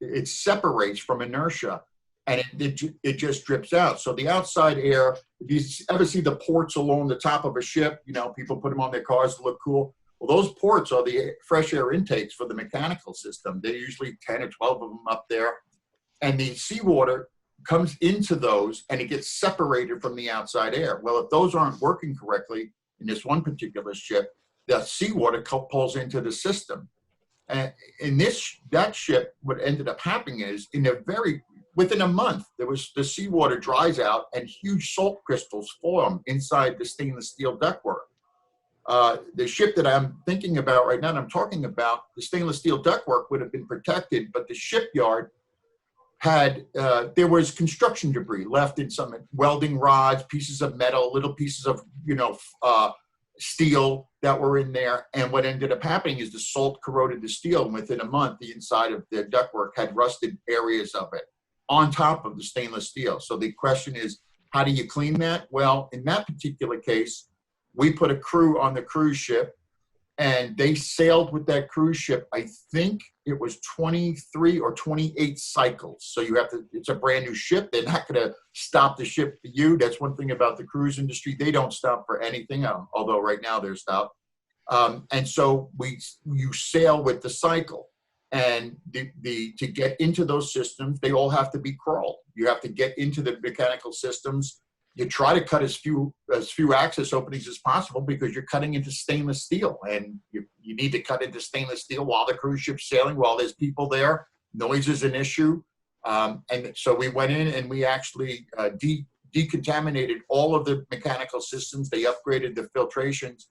it separates from inertia, and it just drips out. So the outside air, if you ever see the ports along the top of a ship, people put them on their cars to look cool. Well, those ports are the fresh air intakes for the mechanical system. There are usually 10 or 12 of them up there. And the seawater comes into those and it gets separated from the outside air. Well, if those aren't working correctly in this one particular ship, the seawater pulls into the system. And in that ship, what ended up happening is within a month, the seawater dries out and huge salt crystals form inside the stainless steel ductwork. The ship that I'm thinking about right now, and I'm talking about, the stainless steel ductwork would have been protected, but the shipyard there was construction debris left in some welding rods, pieces of metal, little pieces of, steel that were in there. And what ended up happening is the salt corroded the steel. And within a month, the inside of the ductwork had rusted areas of it on top of the stainless steel. So the question is, how do you clean that? Well, in that particular case, we put a crew on the cruise ship, and they sailed with that cruise ship. I think it was 23 or 28 cycles. So it's a brand new ship. They're not going to stop the ship for you. That's one thing about the cruise industry. They don't stop for anything, although right now they're stopped. And so you sail with the cycle. And to get into those systems, they all have to be crawled. You have to get into the mechanical systems. You try to cut as few access openings as possible, because you're cutting into stainless steel, and you need to cut into stainless steel while the cruise ship's sailing, while there's people there. Noise is an issue. And so we went in and we actually decontaminated all of the mechanical systems. They upgraded the filtrations.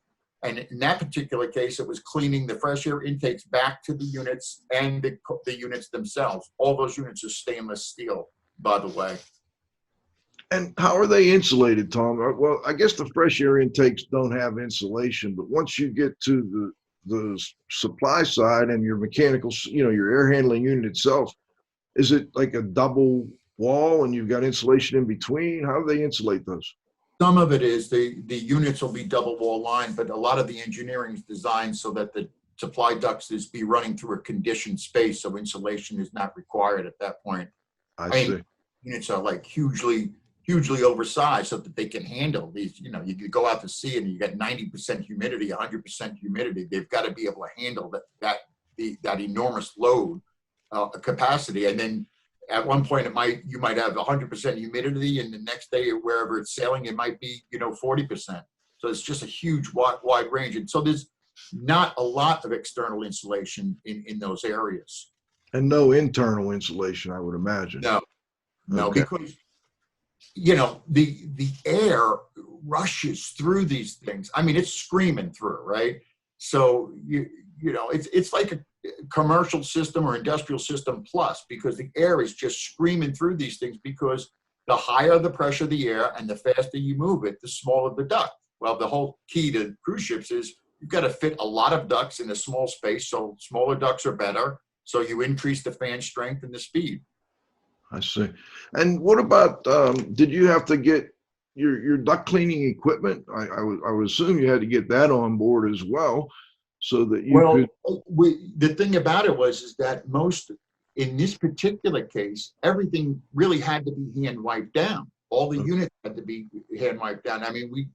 And in that particular case, it was cleaning the fresh air intakes back to the units and the units themselves. All those units are stainless steel, by the way. And how are they insulated, Tom? Well, I guess the fresh air intakes don't have insulation, but once you get to the supply side and your mechanical, your air handling unit itself, is it like a double wall and you've got insulation in between? How do they insulate those? Some of it is the units will be double wall lined, but a lot of the engineering is designed so that the supply ducts is be running through a conditioned space, so insulation is not required at that point. I see. Units are like hugely oversized so that they can handle these. You go out to sea and you got 90% humidity, 100% humidity. They've got to be able to handle that enormous load capacity. And then at one point you might have 100% humidity, and the next day wherever it's sailing, it might be 40%. So it's just a huge wide range. And so there's not a lot of external insulation in those areas. And no internal insulation, I would imagine. No, Okay. Because the air rushes through these things. I mean, it's screaming through, right? So it's like a commercial system or industrial system plus, because the air is just screaming through these things, because the higher the pressure of the air and the faster you move it, the smaller the duct. Well, the whole key to cruise ships is you've got to fit a lot of ducts in a small space, so smaller ducts are better. So you increase the fan strength and the speed. I see. And what about, did you have to get your duct cleaning equipment? I would assume you had to get that on board as well, so that you could. The thing about it is that in this particular case, everything really had to be hand wiped down. All the units had to be hand wiped down. I mean,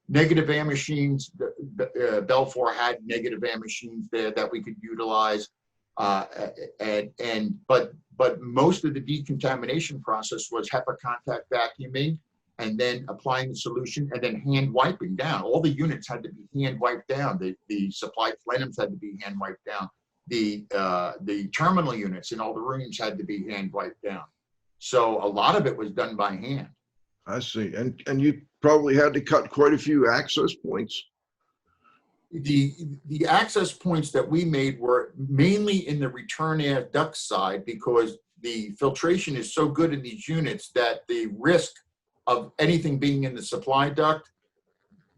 negative air machines, BELFOR had negative air machines there that we could utilize. But most of the decontamination process was HEPA contact vacuuming, and then applying the solution, and then hand wiping down. All the units had to be hand wiped down. The supply plenums had to be hand wiped down. The terminal units in all the rooms had to be hand wiped down. So a lot of it was done by hand. I see. And you probably had to cut quite a few access points. The access points that we made were mainly in the return air duct side, because the filtration is so good in these units that the risk of anything being in the supply duct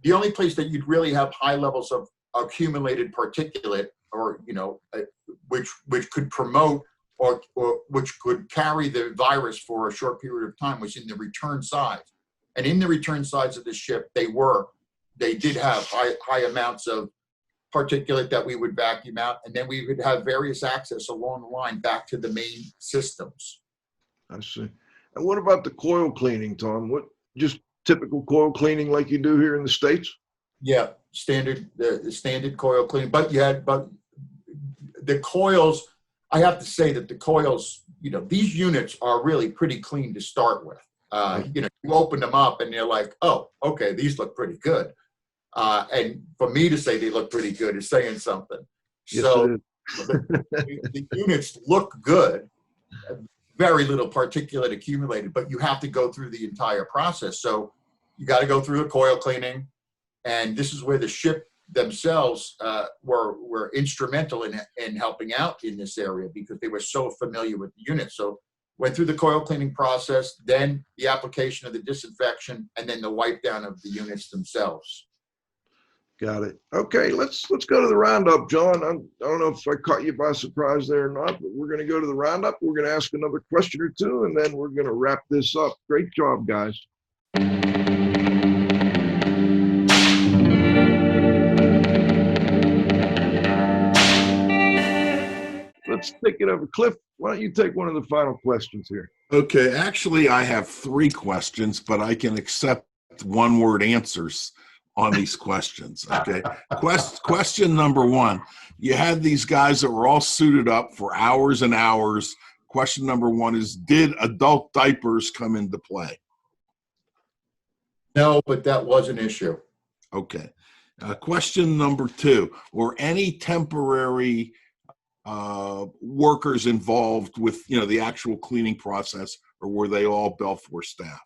the only place that you'd really have high levels of accumulated particulate, or which could promote or which could carry the virus for a short period of time, was in the return sides. And in the return sides of the ship, they did have high amounts of particulate that we would vacuum out, and then we would have various access along the line back to the main systems. I see. And what about the coil cleaning, Tom? What, just typical coil cleaning like you do here in the States? Yeah, the standard coil cleaning. But the coils, I have to say that the coils, these units are really pretty clean to start with. You open them up and you're like, oh, okay, these look pretty good. And for me to say they look pretty good is saying something. Yes, so the units look good. Very little particulate accumulated, but you have to go through the entire process. So you got to go through the coil cleaning. And this is where the ship themselves were instrumental in helping out in this area, because they were so familiar with the unit. So went through the coil cleaning process, then the application of the disinfection, and then the wipe down of the units themselves. Got it. Okay, let's go to the roundup, John. I don't know if I caught you by surprise there or not, but we're going to go to the roundup. We're going to ask another question or two, and then we're going to wrap this up. Great job, guys. Let's take it over. Cliff, why don't you take one of the final questions here? Okay, actually, I have 3 questions, but I can accept one-word answers on these questions. Okay. Question number 1. You had these guys that were all suited up for hours and hours. Question number 1 is, did adult diapers come into play? No, but that was an issue. Okay. Question number 2, were any temporary workers involved with, the actual cleaning process, or were they all BELFOR staff?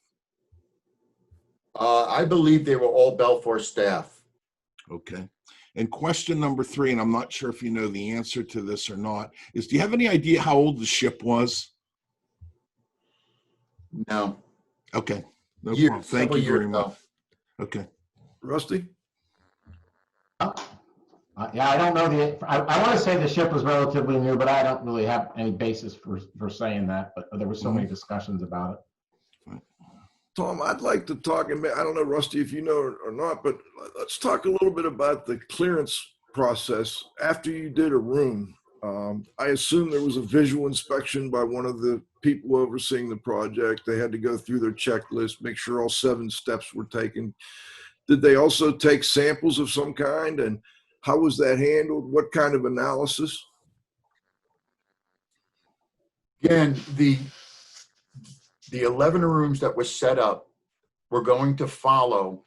I believe they were all BELFOR staff. Okay. And question number 3, and I'm not sure if you know the answer to this or not, is do you have any idea how old the ship was? No. Okay. No Years, problem. Thank you very much. Okay. Rusty? Yeah, I don't know I want to say the ship was relatively new, but I don't really have any basis for saying that, but there were so many discussions about it. Tom, I'd like to talk, and I don't know, Rusty, if you know or not, but let's talk a little bit about the clearance process after you did a room. I assume there was a visual inspection by one of the people overseeing the project. They had to go through their checklist, make sure all 7 steps were taken. Did they also take samples of some kind, and how was that handled? What kind of analysis? Again, the 11 rooms that were set up were going to follow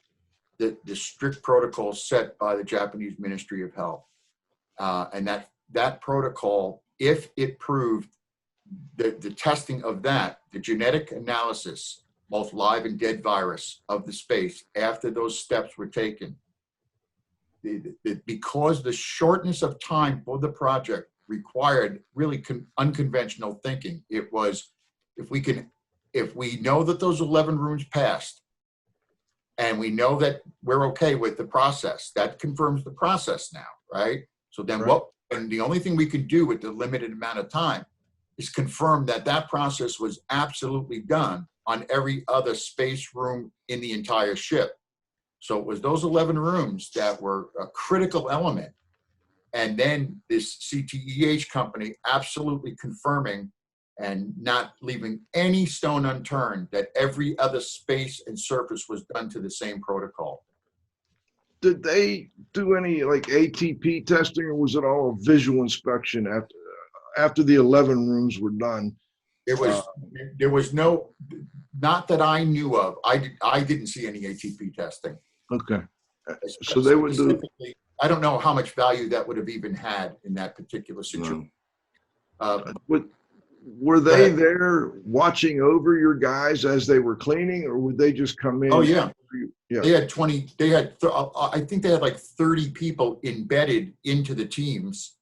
the strict protocols set by the Japanese Ministry of Health. And that protocol, if it proved the testing of that, the genetic analysis, both live and dead virus of the space after those steps were taken, because the shortness of time for the project required really unconventional thinking. It was, if we know that those 11 rooms passed, and we know that we're okay with the process, that confirms the process now, right? So then and the only thing we can do with the limited amount of time is confirm that that process was absolutely done on every other space room in the entire ship. So it was those 11 rooms that were a critical element. And then this CTEH company absolutely confirming and not leaving any stone unturned that every other space and surface was done to the same protocol. Did they do any like ATP testing, or was it all a visual inspection after the 11 rooms were done? There was no, not that I knew of. I didn't see any ATP testing. Okay. So they would do. I don't know how much value that would have even had in that particular situation. Were they there watching over your guys as they were cleaning, or would they just come in? Oh yeah. Yeah. They had I think they had like 30 people embedded into the teams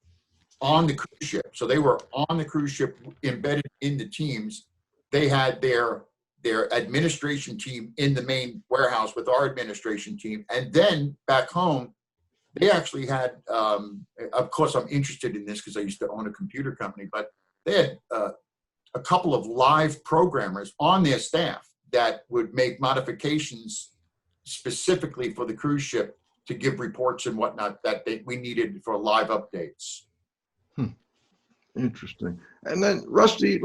on the cruise ship. So they were on the cruise ship embedded in the teams. They had their their administration team in the main warehouse with our administration team. And then back home, they actually had, of course, I'm interested in this because I used to own a computer company, but they had a couple of live programmers on their staff that would make modifications specifically for the cruise ship to give reports and whatnot that we needed for live updates. Interesting. And then Rusty,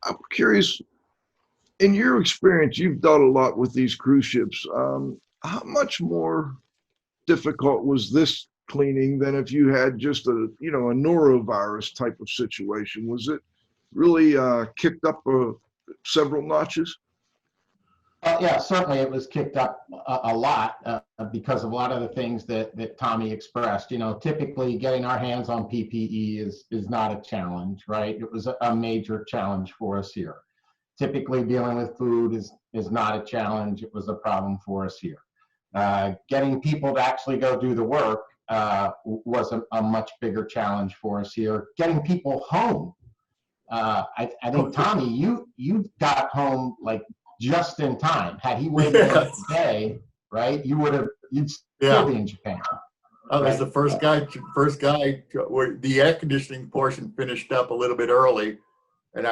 I'm curious, in your experience, you've done a lot with these cruise ships. How much more difficult was this cleaning than if you had just a norovirus type of situation? Was it really kicked up several notches? Yeah, certainly it was kicked up a lot because of a lot of the things that Tommy expressed. Typically getting our hands on PPE is not a challenge, right? It was a major challenge for us here. Typically dealing with food is not a challenge. It was a problem for us here. Getting people to actually go do the work was a much bigger challenge for us here. Getting people home. I think, Tommy, you got home like just in time. Had he waited another day, right, you'd still be in Japan. I was the first guy where the air conditioning portion finished up a little bit early. And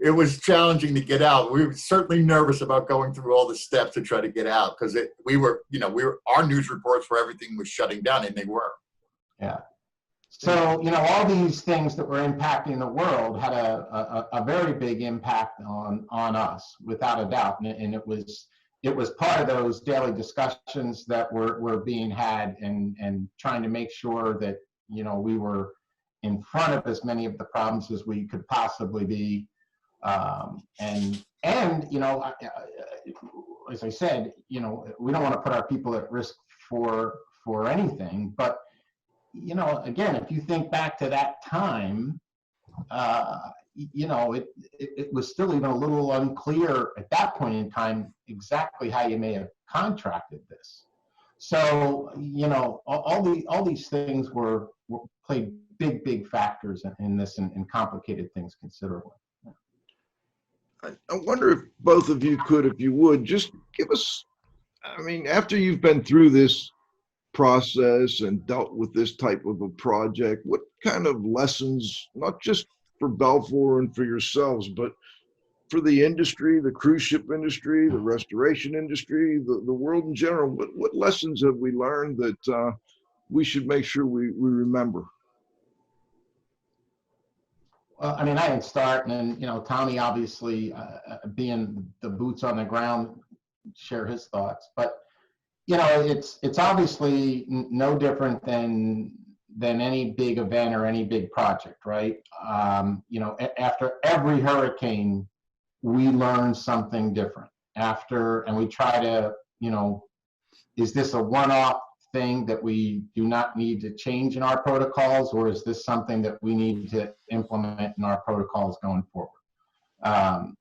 it was challenging to get out. We were certainly nervous about going through all the steps to try to get out because our news reports for everything was shutting down, and they were. Yeah. So, all these things that were impacting the world had a very big impact on us, without a doubt. And it was part of those daily discussions that were being had and trying to make sure that, we were in front of as many of the problems as we could possibly be. And as I said, we don't want to put our people at risk for anything, but again, if you think back to that time, it was still even a little unclear at that point in time exactly how you may have contracted this. So, all these things played big factors in this and complicated things considerably. I wonder if both of you could, if you would, just give us, after you've been through this process and dealt with this type of a project, what kind of lessons, not just for BELFOR and for yourselves, but for the industry, the cruise ship industry, the restoration industry, the world in general, what lessons have we learned that we should make sure we remember? Well, I can start, and then, Tommy, obviously, being the boots on the ground, share his thoughts. But it's obviously no different than any big event or any big project, right? After every hurricane, we learn something different. And we try to, is this a one-off thing that we do not need to change in our protocols, or is this something that we need to implement in our protocols going forward?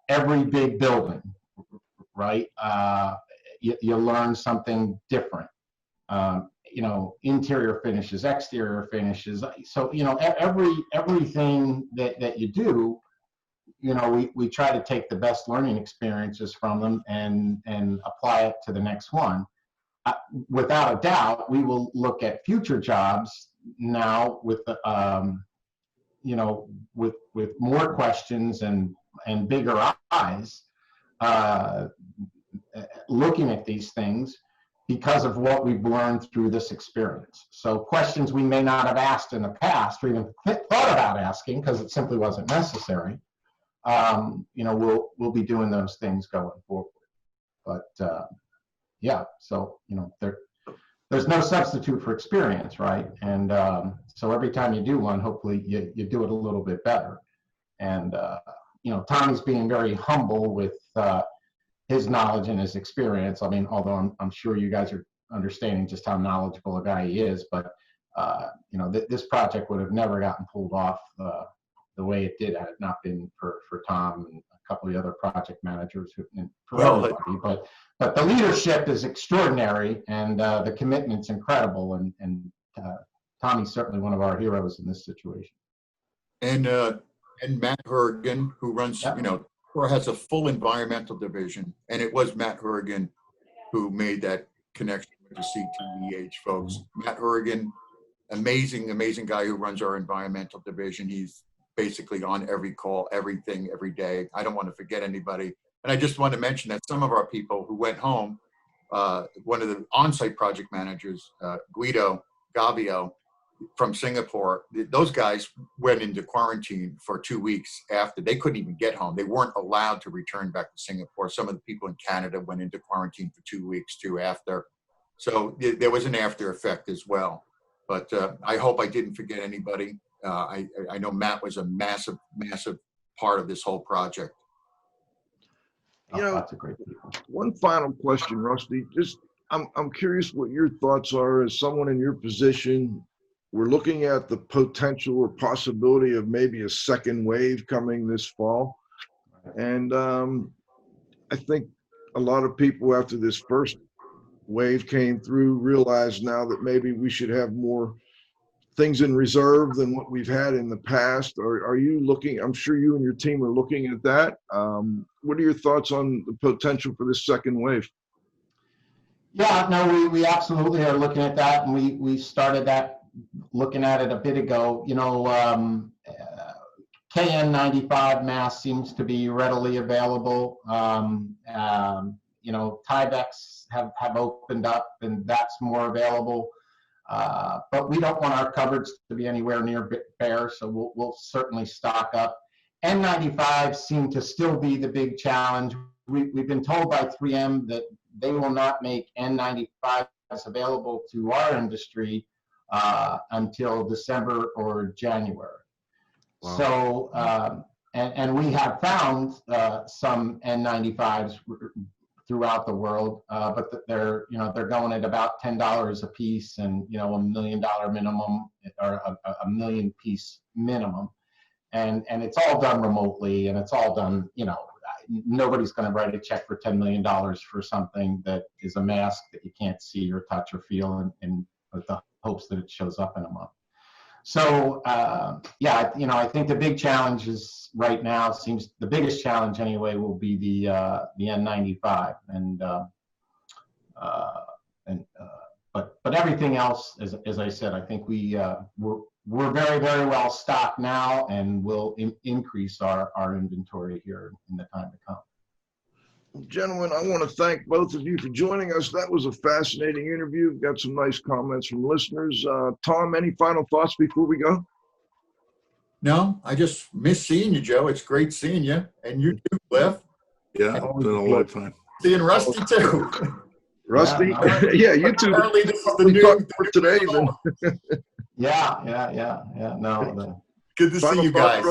Every big building, right? You learn something different. Interior finishes, exterior finishes. So, everything that you do, we try to take the best learning experiences from them and apply it to the next one. Without a doubt, we will look at future jobs now with with more questions and bigger eyes, looking at these things because of what we've learned through this experience. So questions we may not have asked in the past or even thought about asking because it simply wasn't necessary. We'll be doing those things going forward. But yeah, so there's no substitute for experience, right? And so every time you do one, hopefully you do it a little bit better. And Tommy's being very humble with his knowledge and his experience. Although I'm sure you guys are understanding just how knowledgeable a guy he is, but this project would have never gotten pulled off the way it did had it not been for Tom and a couple of the other project managers everybody. But the leadership is extraordinary, and the commitment's incredible, and Tommy's certainly one of our heroes in this situation. And Matt Horgan, who runs, Yep. BELFOR has a full environmental division, and it was Matt Horrigan who made that connection with the CTEH folks. Matt Horrigan, amazing guy who runs our environmental division. He's basically on every call, everything, every day. I don't want to forget anybody. And I just want to mention that some of our people who went home, one of the on-site project managers, Guido Gavio from Singapore, those guys went into quarantine for 2 weeks after. They couldn't even get home. They weren't allowed to return back to Singapore. Some of the people in Canada went into quarantine for 2 weeks too after. So there was an after effect as well. But I hope I didn't forget anybody. I know Matt was a massive part of this whole project. You know, That's a great people. one final question, Rusty. Just, I'm curious what your thoughts are as someone in your position. We're looking at the potential or possibility of maybe a second wave coming this fall. And I think a lot of people after this first wave came through realize now that maybe we should have more things in reserve than what we've had in the past. Are you looking, I'm sure you and your team are looking at that. What are your thoughts on the potential for this second wave? Yeah, no, we absolutely are looking at that, and we started that, looking at it a bit ago. You know, KN95 mask seems to be readily available. You know, Tyvek's have opened up, and that's more available. But we don't want our cupboards to be anywhere near bare, so we'll certainly stock up. N95s seem to still be the big challenge. We've been told by 3M that they will not make N95s available to our industry until December or January. Wow. So, and we have found some N95s throughout the world, but they're going at about $10 a piece, and $1 million minimum, or a million piece minimum, and it's all done remotely, and it's all done. Nobody's going to write a check for $10 million for something that is a mask that you can't see or touch or feel, and with the hopes that it shows up in a month. So yeah, I think the big challenge is right now, seems the biggest challenge anyway will be the N95, but everything else, as I said, I think we're very, very well stocked now, and will increase our inventory here in the time to come. Gentlemen, I want to thank both of you for joining us. That was a fascinating interview. We've got some nice comments from listeners. Tom, any final thoughts before we go? No, I just miss seeing you, Joe. It's great seeing you. And you too, Cliff. Yeah, it's been a long time. Seeing Rusty too. Rusty? Yeah, you too. Apparently this is the new for today then. Yeah. No, good to see you guys.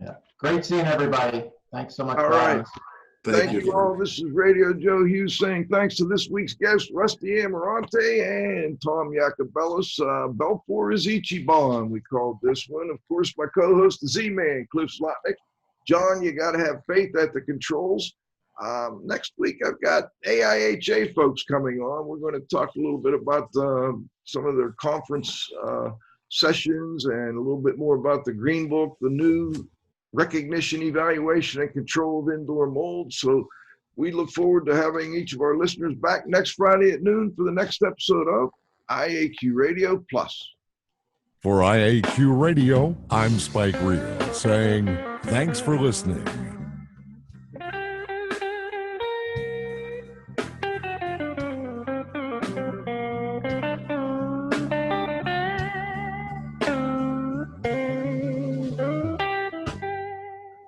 Yeah, great seeing everybody. Thanks so much. All right. Thank you all. This is Radio Joe Hughes saying thanks to this week's guests, Rusty Amarante and Tom Yacobellis. BELFOR is Ichiban, we called this one. Of course, my co-host, the Z-Man, Cliff Zlotnick. John, you got to have faith at the controls. Next week, I've got AIHA folks coming on. We're going to talk a little bit about some of their conference sessions, and a little bit more about the Green Book, the new recognition, evaluation, and control of indoor mold. So we look forward to having each of our listeners back next Friday at noon for the next episode of IAQ Radio Plus. For IAQ Radio, I'm Spike Reel saying thanks for listening.